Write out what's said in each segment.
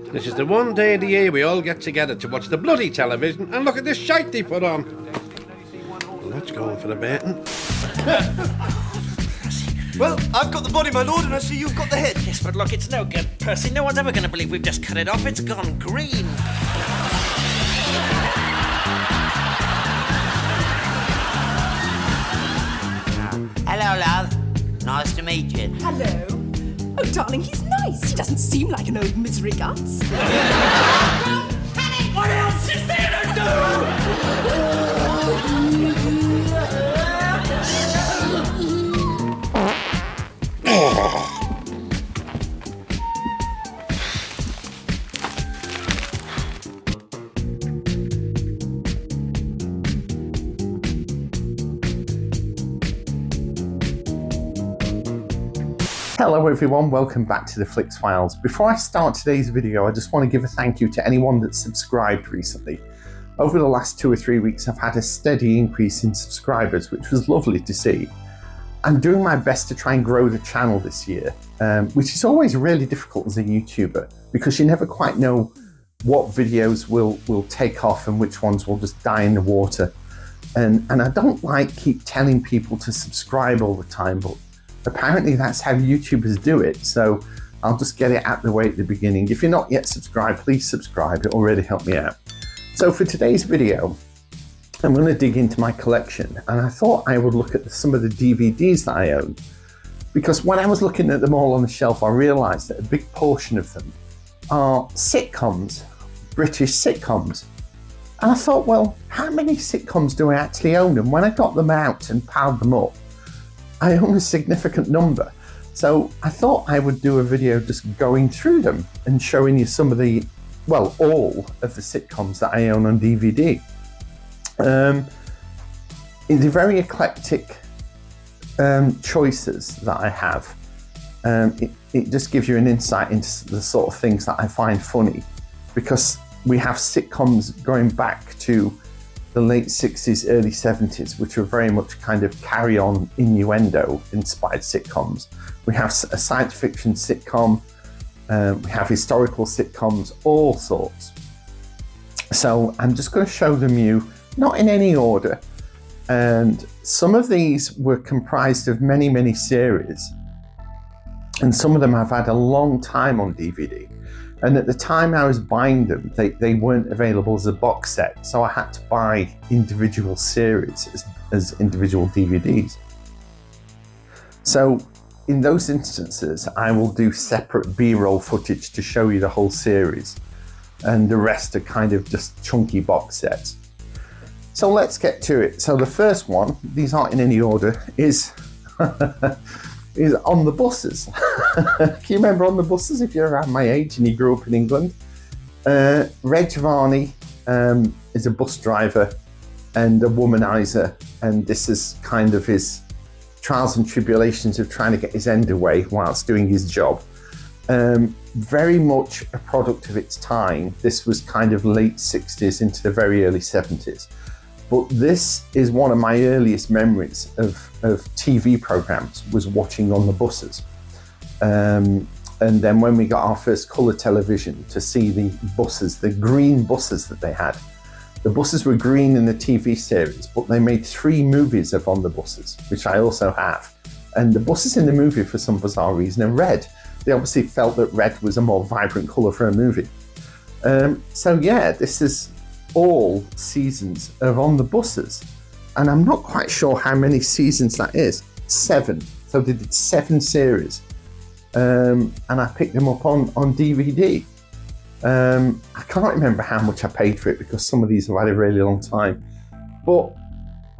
This is the one day of the year we all get together to watch the bloody television and look at this shite they put on. Well, that's going for the betting. Well, I've got the body, my lord, and I see you've got the head. Yes, but look, it's no good, Percy. No one's ever going to believe we've just cut it off. It's gone green. Hello, love. Nice to meet you. Hello. Oh, darling, he's nice. He doesn't seem like an old misery guts. What else is there to do? Hello everyone, welcome back to the Flix Files. Before I start today's video, I just want to give a thank you to anyone that's subscribed recently. Over the last 2 or 3 weeks, I've had a steady increase in subscribers, which was lovely to see. I'm doing my best to try and grow the channel this year, which is always really difficult as a YouTuber, because you never quite know what videos will take off and which ones will just die in the water. And I don't like keep telling people to subscribe all the time, but apparently that's how YouTubers do it, so I'll just get it out the way at the beginning. If you're not yet subscribed, please subscribe, it will really help me out. So for today's video, I'm going to dig into my collection, and I thought I would look at some of the DVDs that I own, because when I was looking at them all on the shelf, I realised that a big portion of them are sitcoms, British sitcoms. And I thought, well, how many sitcoms do I actually own? And when I got them out and piled them up, I own a significant number. So I thought I would do a video just going through them and showing you some of the, well, all of the sitcoms that I own on DVD. It's a very eclectic choices that I have. It just gives you an insight into the sort of things that I find funny, because we have sitcoms going back to the late 60s, early 70s, which were very much kind of carry-on innuendo-inspired sitcoms. We have a science fiction sitcom, we have historical sitcoms, all sorts. So I'm just going to show them you, not in any order, and some of these were comprised of many, many series, and some of them have had a long time on DVD. And at the time I was buying them, they weren't available as a box set, so I had to buy individual series as individual DVDs. So in those instances, I will do separate B-roll footage to show you the whole series, and the rest are kind of just chunky box sets. So let's get to it. So the first one, these aren't in any order, is is On the Buses. Can you remember On the Buses if you're around my age and you grew up in England? Reg Varney is a bus driver and a womanizer, and this is kind of his trials and tribulations of trying to get his end away whilst doing his job. Very much a product of its time. This was kind of late 60s into the very early 70s. But this is one of my earliest memories of TV programs, was watching On the Buses. And then when we got our first colour television to see the buses, the green buses that they had. The buses were green in the TV series, but they made 3 movies of On the Buses, which I also have. And the buses in the movie, for some bizarre reason, are red. They obviously felt that red was a more vibrant colour for a movie. So yeah, this is all seasons of On the Buses, and I'm not quite sure how many seasons that is. 7. So they did 7 series, and I picked them up on DVD. I can't remember how much I paid for it, because some of these have had a really long time, but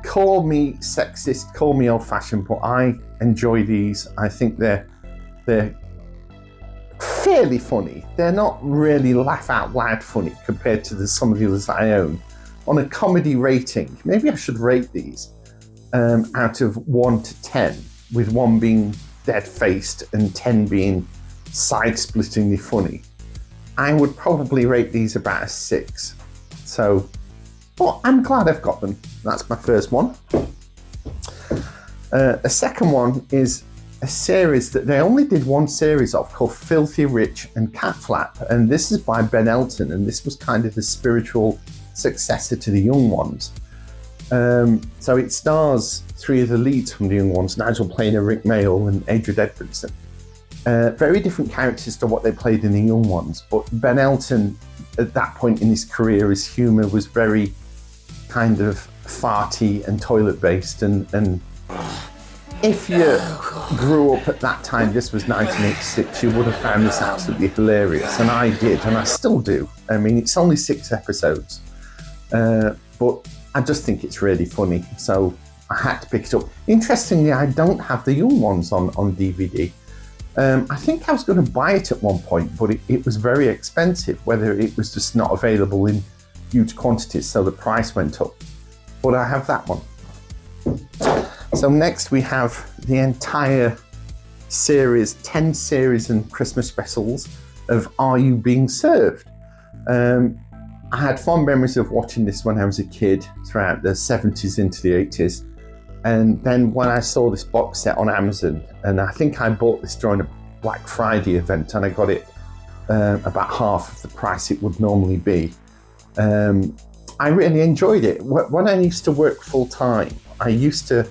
call me sexist, call me old-fashioned, but I enjoy these. I think they're fairly funny. They're not really laugh out loud funny compared to some of the others that I own. On a comedy rating, maybe I should rate these out of 1 to 10, with 1 being dead-faced and 10 being side-splittingly funny. I would probably rate these about a 6. So, but I'm glad I've got them. That's my first one. A second one is a series that they only did one series of called Filthy Rich and Cat Flap, and this is by Ben Elton, and this was kind of the spiritual successor to The Young Ones. So it stars three of the leads from The Young Ones, Nigel Planer, Rick Mayall and Adrian Edmondson. Very different characters to what they played in The Young Ones, but Ben Elton at that point in his career, his humour was very kind of farty and toilet based, and if you grew up at that time, this was 1986, you would have found this absolutely hilarious, and I did, and I still do. I mean, it's only 6 episodes, but I just think it's really funny, so I had to pick it up. Interestingly, I don't have The Young Ones on DVD. I think I was going to buy it at one point, but it was very expensive, whether it was just not available in huge quantities, so the price went up. But I have that one. So next we have the entire series, 10 series and Christmas specials of Are You Being Served? I had fond memories of watching this when I was a kid throughout the 70s into the 80s. And then when I saw this box set on Amazon, and I think I bought this during a Black Friday event, and I got it about half of the price it would normally be. I really enjoyed it. When I used to work full time, I used to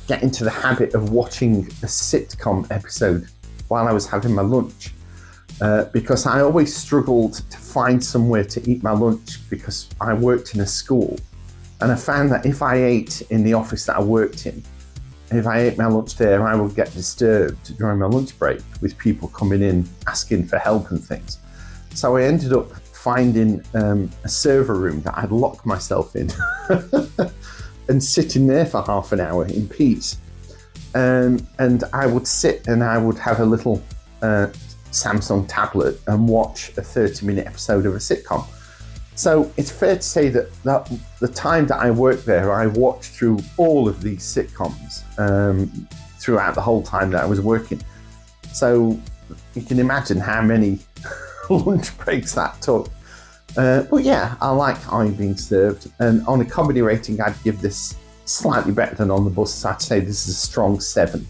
get into the habit of watching a sitcom episode while I was having my lunch, because I always struggled to find somewhere to eat my lunch because I worked in a school. And I found that if I ate in the office that I worked in, if I ate my lunch there, I would get disturbed during my lunch break with people coming in asking for help and things. So I ended up finding a server room that I'd locked myself in and sitting there for half an hour in peace. And I would sit and I would have a little Samsung tablet and watch a 30-minute episode of a sitcom. So it's fair to say that the time that I worked there, I watched through all of these sitcoms throughout the whole time that I was working. So you can imagine how many lunch breaks that took. But yeah, I like Are You Being Served? And on a comedy rating, I'd give this slightly better than On the Bus. I'd say this is a strong 7.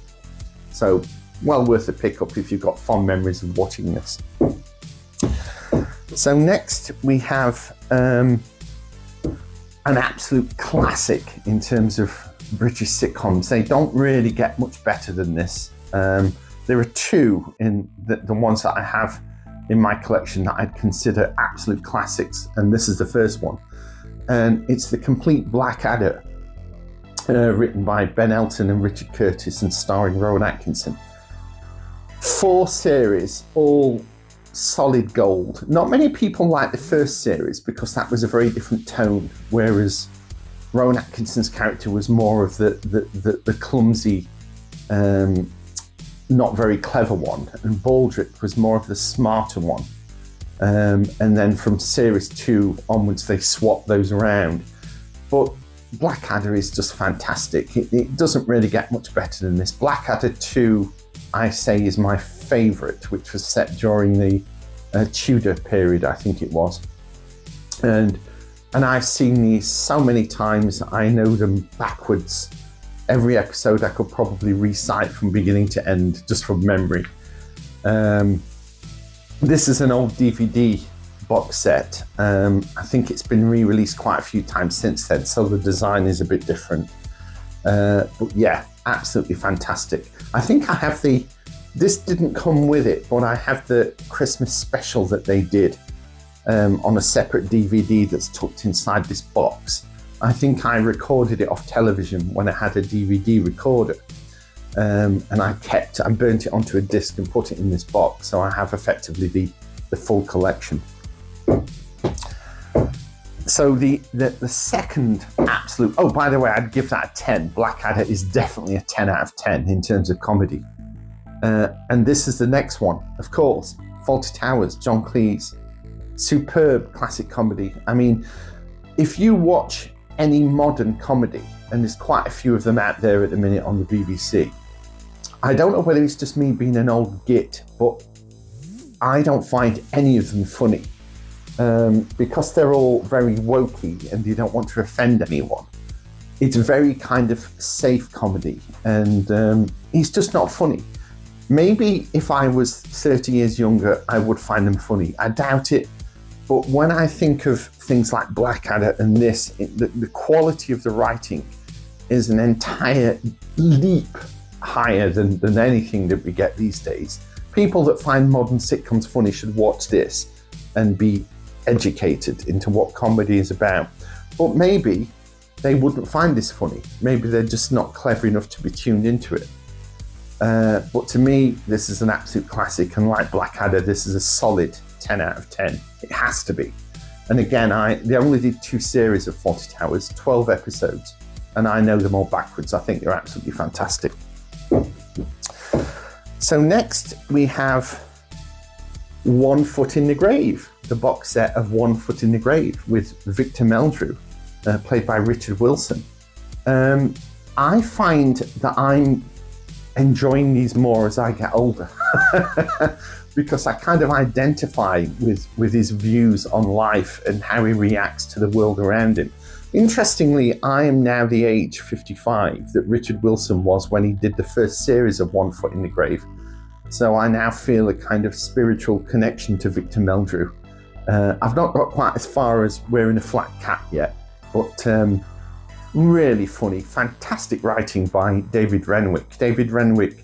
So well worth a pick-up if you've got fond memories of watching this. So next we have an absolute classic in terms of British sitcoms. They don't really get much better than this. There are 2 in the ones that I have in my collection that I'd consider absolute classics, and this is the first one. And it's The Complete Blackadder, written by Ben Elton and Richard Curtis and starring Rowan Atkinson. 4 series, all solid gold. Not many people like the first series because that was a very different tone, whereas Rowan Atkinson's character was more of the clumsy, not very clever one, and Baldrick was more of the smarter one. And then from series 2 onwards, they swapped those around. But Blackadder is just fantastic. It doesn't really get much better than this. Blackadder 2, I say, is my favourite, which was set during the Tudor period, I think it was. And I've seen these so many times, I know them backwards. Every episode I could probably recite from beginning to end, just from memory. This is an old DVD box set. I think it's been re-released quite a few times since then, so the design is a bit different. But yeah, absolutely fantastic. I think I have this didn't come with it, but I have the Christmas special that they did on a separate DVD that's tucked inside this box. I think I recorded it off television when I had a DVD recorder. And I burnt it onto a disc and put it in this box, so I have effectively the full collection. So the second absolute, oh, by the way, I'd give that a 10. Blackadder is definitely a 10 out of 10 in terms of comedy. And this is the next one, of course, Fawlty Towers, John Cleese. Superb classic comedy. I mean, if you watch any modern comedy, and there's quite a few of them out there at the minute on the BBC, I don't know whether it's just me being an old git, but I don't find any of them funny. Because they're all very wokey and you don't want to offend anyone. It's very kind of safe comedy, and it's just not funny. Maybe if I was 30 years younger, I would find them funny. I doubt it. But when I think of things like Blackadder and this, the quality of the writing is an entire leap higher than anything that we get these days. People that find modern sitcoms funny should watch this and be educated into what comedy is about. But maybe they wouldn't find this funny. Maybe they're just not clever enough to be tuned into it. But to me, this is an absolute classic, and like Blackadder, this is a solid 10 out of 10. It has to be. And again, they only did 2 series of Fawlty Towers, 12 episodes, and I know them all backwards. I think they're absolutely fantastic. So next we have One Foot in the Grave, the box set of One Foot in the Grave with Victor Meldrew, played by Richard Wilson. I find that I'm enjoying these more as I get older because I kind of identify with his views on life and how he reacts to the world around him. Interestingly, I am now the age 55 that Richard Wilson was when he did the first series of One Foot in the Grave. So I now feel a kind of spiritual connection to Victor Meldrew. I've not got quite as far as Wearing a Flat Cap yet, but really funny, fantastic writing by David Renwick. David Renwick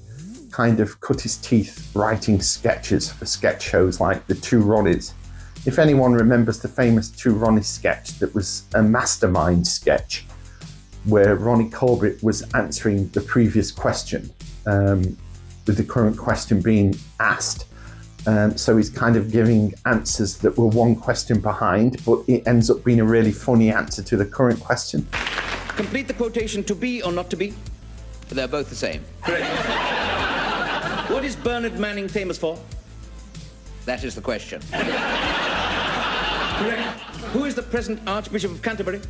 kind of cut his teeth writing sketches for sketch shows like The Two Ronnies. If anyone remembers the famous Two Ronnies sketch that was a mastermind sketch where Ronnie Corbett was answering the previous question, with the current question being asked. So he's kind of giving answers that were one question behind, but it ends up being a really funny answer to the current question. Complete the quotation to be or not to be. They're both the same. Correct. What is Bernard Manning famous for? That is the question. Correct. Who is the present Archbishop of Canterbury?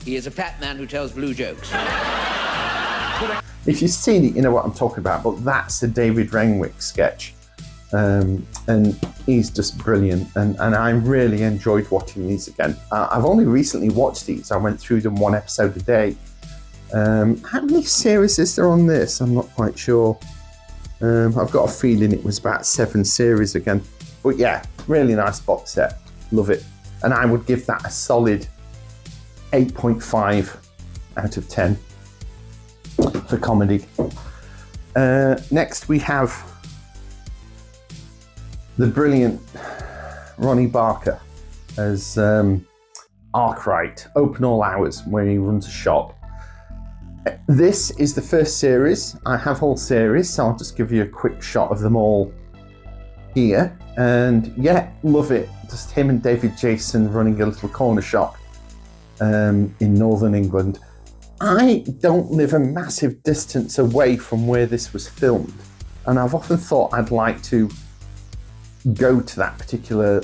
He is a fat man who tells blue jokes. Correct. If you've seen it, you know what I'm talking about, but that's a David Renwick sketch. And he's just brilliant, and I really enjoyed watching these again. I've only recently watched these. I went through them 1 episode a day. How many series is there on this? I'm not quite sure. I've got a feeling it was about 7 series again. But yeah, really nice box set. Love it. And I would give that a solid 8.5 out of 10 for comedy. Next we have the brilliant Ronnie Barker as Arkwright, Open All Hours, where he runs a shop. This is the first series. I have all series, so I'll just give you a quick shot of them all here. And yeah, love it. Just him and David Jason running a little corner shop in northern England. I don't live a massive distance away from where this was filmed, and I've often thought I'd like to go to that particular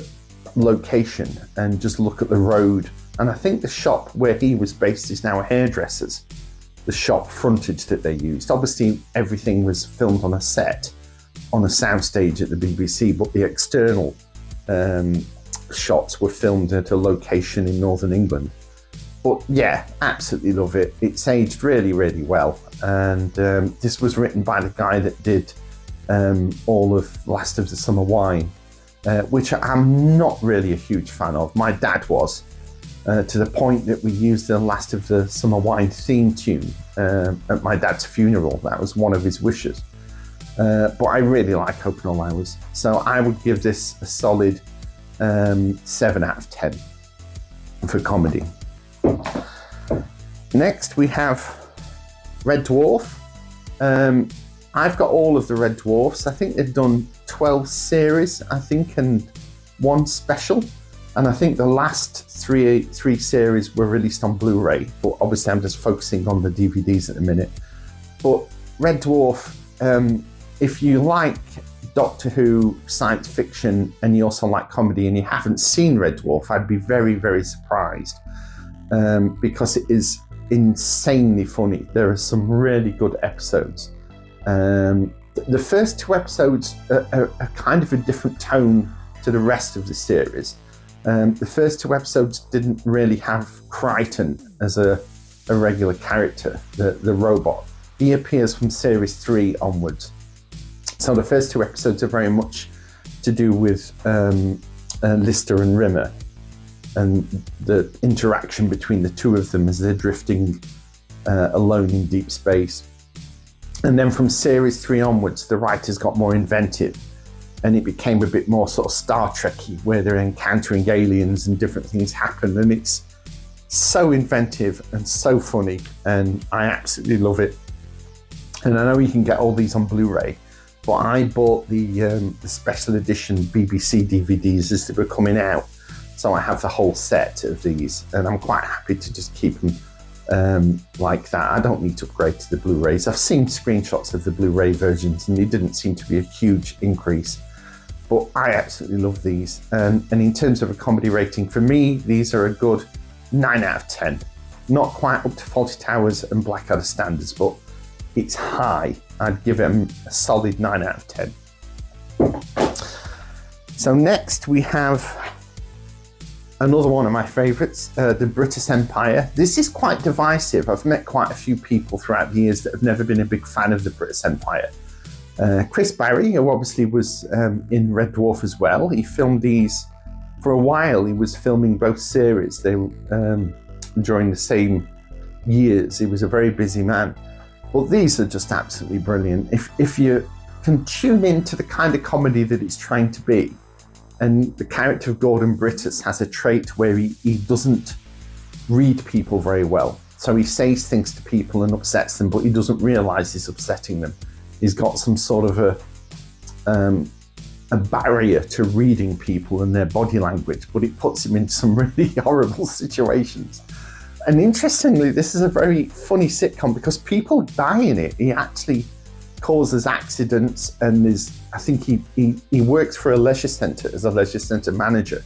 location and just look at the road. And I think the shop where he was based is now a hairdresser's, the shop frontage that they used. Obviously everything was filmed on a set on a soundstage at the BBC, but the external shots were filmed at a location in northern England. But yeah, absolutely love it. It's aged really, really well. And this was written by the guy that did all of Last of the Summer Wine, which I'm not really a huge fan of. My dad was, to the point that we used the Last of the Summer Wine theme tune at my dad's funeral. That was one of his wishes. But I really like Open All Hours. So I would give this a solid 7 out of 10 for comedy. Next we have Red Dwarf. I've got all of the Red Dwarfs. I think they've done 12 series, and 1 special. And I think the last three series were released on Blu-ray, but obviously I'm just focusing on the DVDs at the minute. But Red Dwarf, if you like Doctor Who, science fiction, and you also like comedy and you haven't seen Red Dwarf, I'd be very, very surprised, because it is insanely funny. There are some really good episodes. The first 2 episodes are kind of a different tone to the rest of the series. The first 2 episodes didn't really have Crichton as a regular character, the robot. He appears from series 3 onwards. So the first 2 episodes are very much to do with Lister and Rimmer and the interaction between the 2 of them as they're drifting alone in deep space. And then from series 3 onwards, the writers got more inventive and it became a bit more sort of Star Trek-y, where they're encountering aliens and different things happen. And it's so inventive and so funny, and I absolutely love it. And I know you can get all these on Blu-ray, but I bought the special edition BBC DVDs as they were coming out. So I have the whole set of these, and I'm quite happy to just keep them like that. I don't need to upgrade to the Blu-rays. I've seen screenshots of the Blu-ray versions, and they didn't seem to be a huge increase. But I absolutely love these. And in terms of a comedy rating, for me, these are a good 9 out of 10. Not quite up to Fawlty Towers and Blackadder standards, but it's high. I'd give them a solid 9 out of 10. So next we have another one of my favourites, the British Empire. This is quite divisive. I've met quite a few people throughout the years that have never been a big fan of the British Empire. Chris Barry, who obviously was in Red Dwarf as well, he filmed these for a while. He was filming both series. They during the same years. He was a very busy man. But these are just absolutely brilliant. If you can tune into the kind of comedy that it's trying to be, and the character of Gordon Brittas has a trait where he doesn't read people very well. So he says things to people and upsets them, but he doesn't realise he's upsetting them. He's got some sort of a barrier to reading people and their body language, but it puts him in some really horrible situations. And interestingly, this is a very funny sitcom because people die in it. He actually causes accidents, and I think he works for a leisure centre as a leisure centre manager.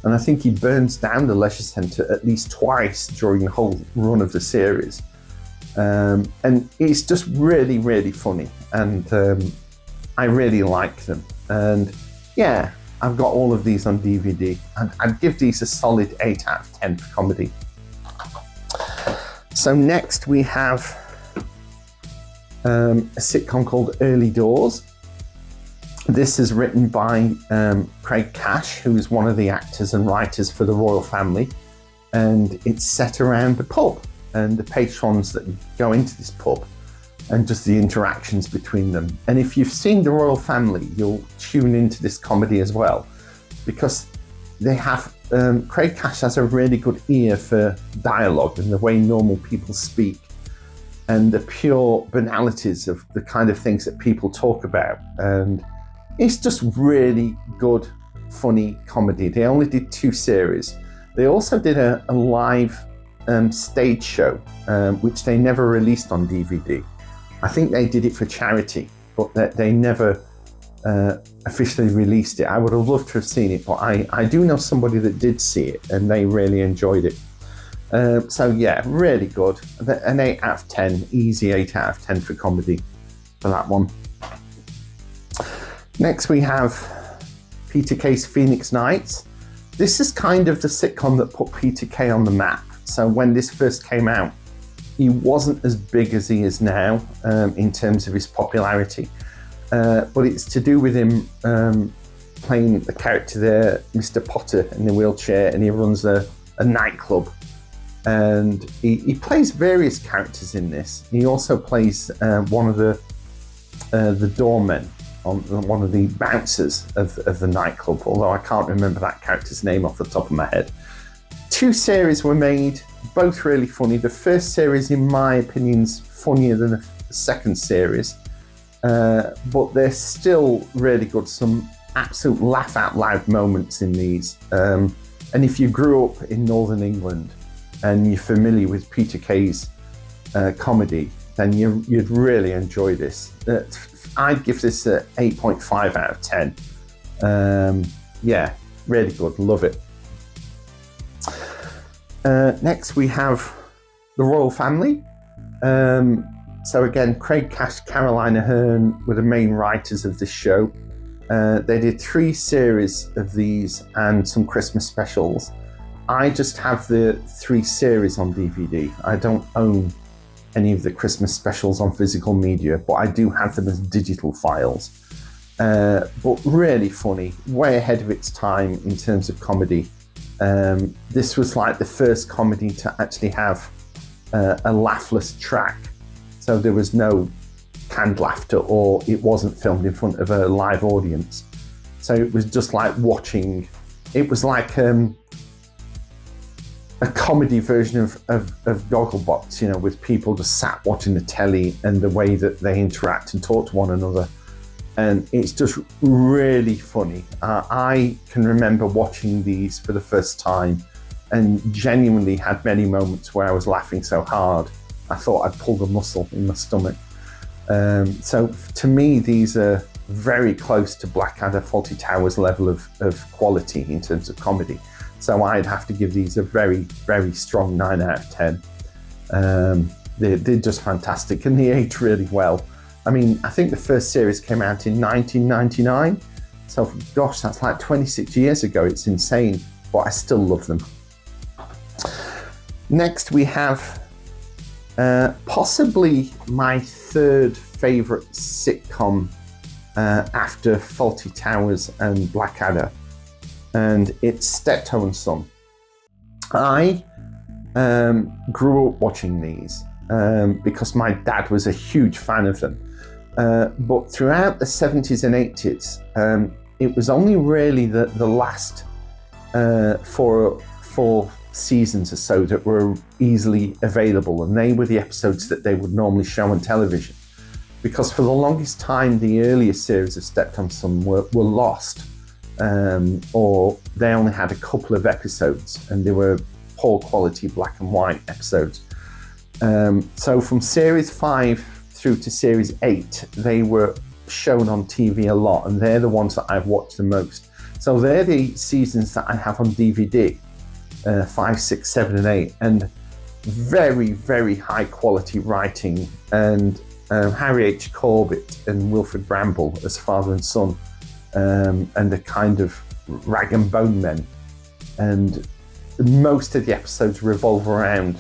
And I think he burns down the leisure centre at least twice during the whole run of the series. And it's just really, really funny. And I really like them. And yeah, I've got all of these on DVD. And I'd give these a solid 8 out of 10 for comedy. So next we have a sitcom called Early Doors. This is written by Craig Cash, who is one of the actors and writers for the Royal Family. And it's set around the pub and the patrons that go into this pub and just the interactions between them. And if you've seen the Royal Family, you'll tune into this comedy as well, because they have, Craig Cash has a really good ear for dialogue and the way normal people speak and the pure banalities of the kind of things that people talk about. And it's just really good, funny comedy. They only did 2 series. They also did a live stage show, which they never released on DVD. I think they did it for charity, but they never officially released it. I would have loved to have seen it, but I do know somebody that did see it and they really enjoyed it. So yeah, really good. An 8 out of 10, easy 8 out of 10 for comedy for that one. Next we have Peter Kay's Phoenix Nights. This is kind of the sitcom that put Peter Kay on the map. So when this first came out, he wasn't as big as he is now in terms of his popularity. But it's to do with him playing the character there, Mr. Potter, in the wheelchair, and he runs a nightclub. And he plays various characters in this. He also plays one of the doormen, on one of the bouncers of the nightclub, although I can't remember that character's name off the top of my head. 2 series were made, both really funny. The first series, in my opinion, is funnier than the second series, but they're still really good. Some absolute laugh out loud moments in these. And if you grew up in Northern England and you're familiar with Peter Kay's comedy, then you'd really enjoy this. I'd give this a 8.5 out of 10. Yeah, really good, love it. Next we have The Royal Family. So again, Craig Cash, Caroline Aherne were the main writers of this show. They did 3 series of these and some Christmas specials. I just have the 3 series on DVD. I don't own any of the Christmas specials on physical media, but I do have them as digital files. but really funny, way ahead of its time in terms of comedy. This was like the first comedy to actually have a laughless track, so there was no canned laughter, or it wasn't filmed in front of a live audience. So it was just like watching, it was like a comedy version of Gogglebox, you know, with people just sat watching the telly and the way that they interact and talk to one another. And it's just really funny. I can remember watching these for the first time and genuinely had many moments where I was laughing so hard I thought I'd pulled a muscle in my stomach. So to me, these are very close to Blackadder, Fawlty Towers level of quality in terms of comedy. So I'd have to give these a very, very strong 9 out of 10. They're just fantastic and they age really well. I mean, I think the first series came out in 1999. So gosh, that's like 26 years ago. It's insane, but I still love them. Next we have possibly my third favourite sitcom after Fawlty Towers and Blackadder, and it's Steptoe & Son. I grew up watching these because my dad was a huge fan of them. But throughout the 70s and 80s, it was only really the last four seasons or so that were easily available, and they were the episodes that they would normally show on television. Because for the longest time, the earlier series of Steptoe & Son were lost, or they only had a couple of episodes, and they were poor quality black and white episodes. So from series 5 through to series 8, they were shown on TV a lot, and they're the ones that I've watched the most. So they're the seasons that I have on DVD, 5, 6, 7, and 8, and very, very high quality writing, and Harry H. Corbett and Wilfred Bramble as father and son, and the kind of rag and bone men. And most of the episodes revolve around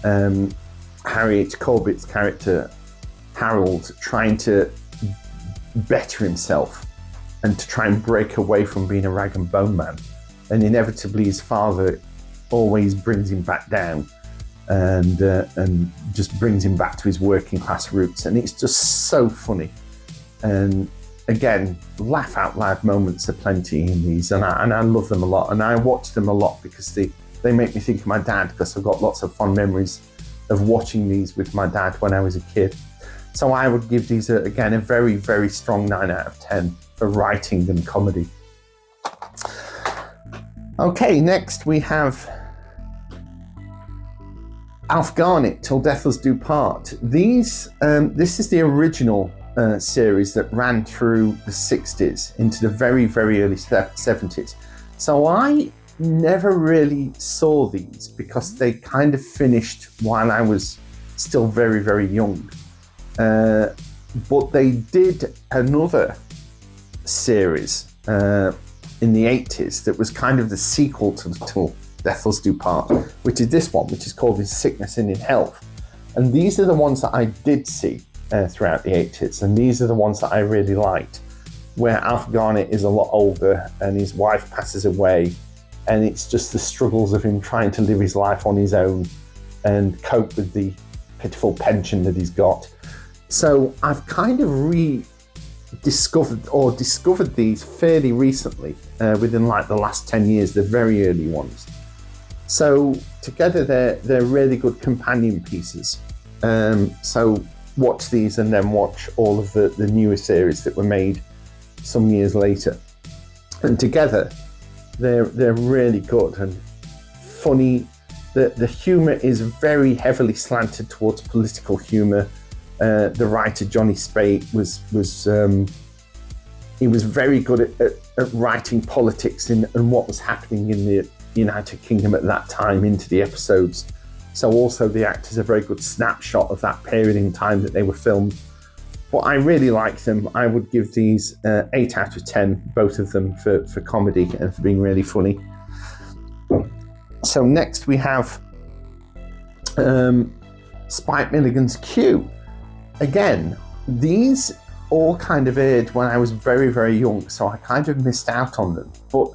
Harry H. Corbett's character Harold trying to better himself and to try and break away from being a rag and bone man, and inevitably his father always brings him back down and just brings him back to his working class roots, and it's just so funny. And again, laugh out loud moments are plenty in these, and I love them a lot, and I watch them a lot because they make me think of my dad, because I've got lots of fond memories of watching these with my dad when I was a kid. So I would give these, again, a very, very strong 9 out of 10 for writing and comedy. Okay, next we have Alf Garnett, Till Death Us Do Part. This is the original series that ran through the 60s into the very, very early 70s. So I never really saw these because they kind of finished while I was still very, very young. But they did another series in the 80s that was kind of the sequel to Till Death Us Do Part, which is this one, which is called In Sickness and in Health. And these are the ones that I did see throughout the 80s, and these are the ones that I really liked, where Alf Garnett is a lot older and his wife passes away, and it's just the struggles of him trying to live his life on his own and cope with the pitiful pension that he's got. So I've kind of discovered these fairly recently, within like the last 10 years, the very early ones. So together they're really good companion pieces. So watch these and then watch all of the newer series that were made some years later. And together they're really good and funny. The humour is very heavily slanted towards political humour. The writer Johnny Speight was very good at writing politics and what was happening in the United Kingdom at that time into the episodes. So also the actors a very good snapshot of that period in time that they were filmed. But I really like them. I would give these 8 out of 10, both of them for comedy and for being really funny. So next we have Spike Milligan's Q. Again, these all kind of aired when I was very, very young, so I kind of missed out on them. But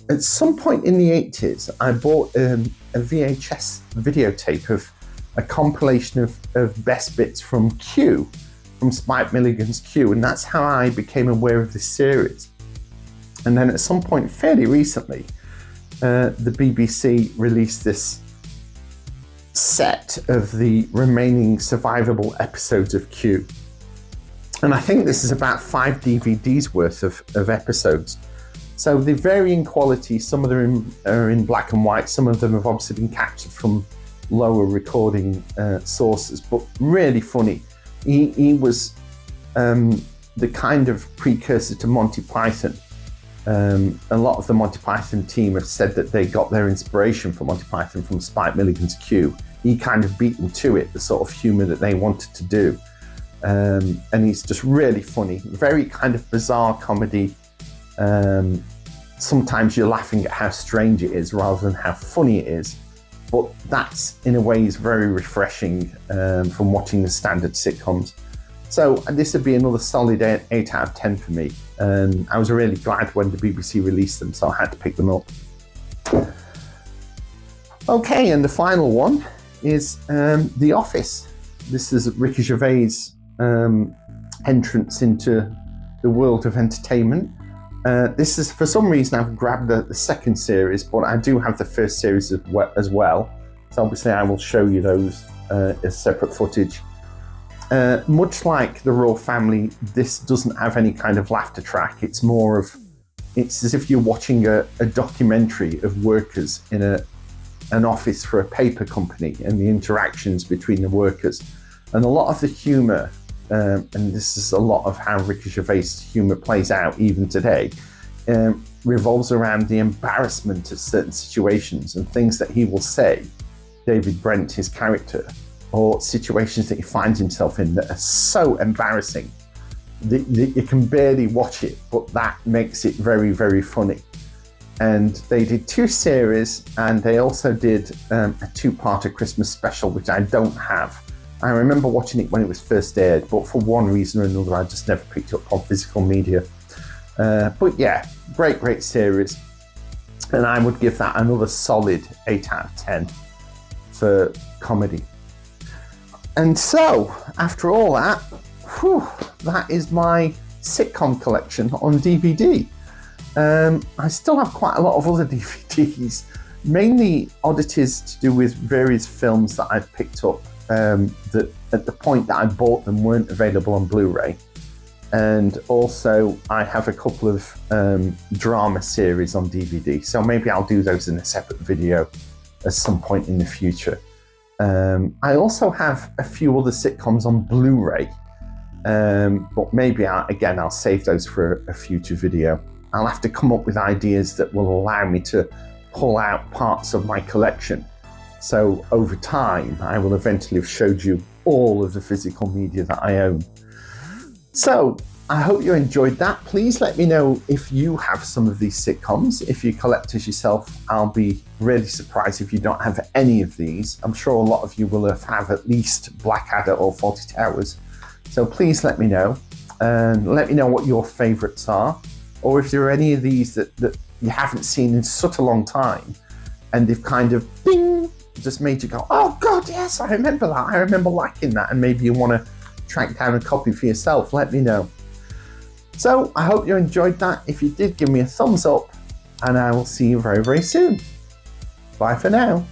at some point in the 80s, I bought a VHS videotape of a compilation of best bits from Q, from Spike Milligan's Q, and that's how I became aware of this series. And then at some point fairly recently, the BBC released this set of the remaining survivable episodes of Q. And I think this is about 5 DVDs worth of episodes. So they vary in quality. Some of them are in black and white. Some of them have obviously been captured from lower recording sources, but really funny. He was the kind of precursor to Monty Python. A lot of the Monty Python team have said that they got their inspiration for Monty Python from Spike Milligan's Q. He kind of beat them to it, the sort of humour that they wanted to do. And he's just really funny, very kind of bizarre comedy. Sometimes you're laughing at how strange it is rather than how funny it is. But that's, in a way, is very refreshing from watching the standard sitcoms. So this would be another solid 8 out of 10 for me. I was really glad when the BBC released them, so I had to pick them up. Okay, and the final one is The Office. This is Ricky Gervais' entrance into the world of entertainment. This is, for some reason, I've grabbed the second series, but I do have the first series as well. So obviously I will show you those as separate footage. Much like The Royal Family, this doesn't have any kind of laughter track. It's as if you're watching a documentary of workers in an office for a paper company and the interactions between the workers. And a lot of the humour, and this is a lot of how Ricky Gervais' humour plays out even today, revolves around the embarrassment of certain situations and things that he will say, David Brent, his character, or situations that he finds himself in that are so embarrassing that you can barely watch it, but that makes it very, very funny. And they did 2 series, and they also did a 2-parter Christmas special, which I don't have. I remember watching it when it was first aired, but for one reason or another, I just never picked it up on physical media. But yeah, great series. And I would give that another solid 8 out of 10 for comedy. And so, after all that, that is my sitcom collection on DVD. I still have quite a lot of other DVDs, mainly oddities to do with various films that I've picked up that at the point that I bought them weren't available on Blu-ray. And also I have a couple of drama series on DVD, so maybe I'll do those in a separate video at some point in the future. I also have a few other sitcoms on Blu-ray, but maybe I'll save those for a future video. I'll have to come up with ideas that will allow me to pull out parts of my collection. So over time, I will eventually have showed you all of the physical media that I own. So I hope you enjoyed that. Please let me know if you have some of these sitcoms. If you're collectors yourself, I'll be really surprised if you don't have any of these. I'm sure a lot of you will have at least Blackadder or Fawlty Towers. So please let me know. And let me know what your favourites are. Or if there are any of these that you haven't seen in such a long time and they've kind of bing, just made you go, oh God, yes, I remember that. I remember liking that. And maybe you want to track down a copy for yourself. Let me know. So I hope you enjoyed that. If you did, give me a thumbs up and I will see you very, very soon. Bye for now.